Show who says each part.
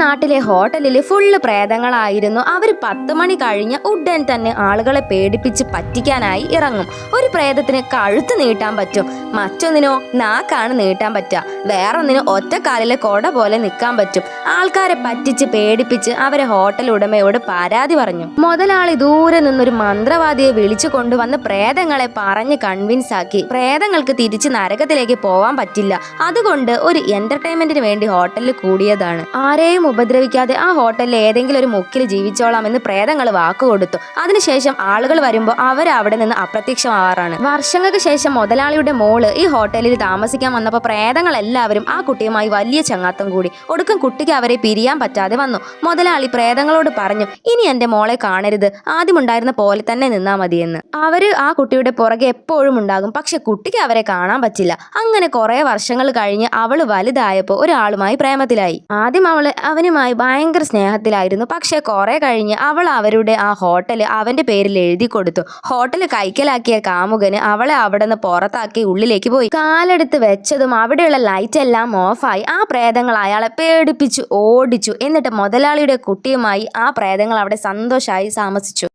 Speaker 1: നാട്ടിലെ ഹോട്ടലിൽ ഫുള്ള് പ്രേതങ്ങളായിരുന്നു. അവർ 10 മണി കഴിഞ്ഞ ഉടൻ തന്നെ ആളുകളെ പേടിപ്പിച്ച് പറ്റിക്കാനായി ഇറങ്ങും. ഒരു പ്രേതത്തിന് കഴുത്ത് നീട്ടാൻ പറ്റും, മറ്റൊന്നിനോ നാക്കാണ് നീട്ടാൻ പറ്റുക, വേറൊന്നിന് ഒറ്റക്കാലിലെ കൊട പോലെ നിൽക്കാൻ പറ്റും. ആൾക്കാരെ പറ്റിച്ച് പേടിപ്പിച്ച് അവരെ ഹോട്ടൽ ഉടമയോട് പരാതി പറഞ്ഞു. മുതലാളി ദൂരെ നിന്നൊരു മന്ത്രവാദിയെ വിളിച്ചു കൊണ്ടുവന്ന് പ്രേതങ്ങളെ പറഞ്ഞ് കൺവിൻസ് ആക്കി. പ്രേതങ്ങൾക്ക് തിരിച്ച് നരകത്തിലേക്ക് പോവാൻ പറ്റില്ല, അതുകൊണ്ട് ഒരു എന്റർടൈൻമെന്റിന് വേണ്ടി ഹോട്ടലിൽ കൂടിയതാണ്. ആരെയും ഉപദ്രവിക്കാതെ ആ ഹോട്ടലിൽ ഏതെങ്കിലും ഒരു മുക്കിൽ ജീവിച്ചോളാം എന്ന് പ്രേതങ്ങൾ വാക്കുകൊടുത്തു. അതിനുശേഷം ആളുകൾ വരുമ്പോൾ അവർ അവിടെ നിന്ന് അപ്രത്യക്ഷമാവാറാണ്. വർഷങ്ങൾക്ക് ശേഷം മുതലാളിയുടെ മോള് ഈ ഹോട്ടലിൽ താമസിക്കാൻ വന്നപ്പോൾ പ്രേതങ്ങൾ എല്ലാവരും ആ കുട്ടിയുമായി വലിയ ചങ്ങാത്തം കൂടി. ഒടുക്കം കുട്ടിക്ക് അവരെ പിരിയാൻ പറ്റാതെ വന്നു. മുതലാളി പ്രേതങ്ങളോട് പറഞ്ഞു, ഇനി എന്റെ മോളെ കാണരുത്, ആദ്യമുണ്ടായിരുന്ന പോലെ തന്നെ നിന്നാ മതിയെന്ന്. അവര് ആ കുട്ടിയുടെ പുറകെ എപ്പോഴും ഉണ്ടാകും, പക്ഷെ കുട്ടിക്ക് അവരെ കാണാൻ പറ്റില്ല. അങ്ങനെ കുറെ വർഷങ്ങൾ കഴിഞ്ഞ് അവള് വലുതായപ്പോൾ ഒരാളുമായി പ്രേമത്തിലായി. ആദ്യം അവനുമായി ഭയങ്കര സ്നേഹത്തിലായിരുന്നു. പക്ഷെ കുറെ കഴിഞ്ഞ് അവൾ അവരുടെ ആ ഹോട്ടല് അവന്റെ പേരിൽ എഴുതി കൊടുത്തു. ഹോട്ടല് കൈക്കലാക്കിയ കാമുകന് അവളെ അവിടെ നിന്ന് പുറത്താക്കി ഉള്ളിലേക്ക് പോയി. കാലെടുത്ത് വെച്ചതും അവിടെയുള്ള ലൈറ്റ് എല്ലാം ഓഫായി. ആ പ്രേതങ്ങൾ അയാളെ പേടിപ്പിച്ചു ഓടിച്ചു. എന്നിട്ട് മുതലാളിയുടെ കുട്ടിയുമായി ആ പ്രേതങ്ങൾ അവിടെ സന്തോഷമായി താമസിച്ചു.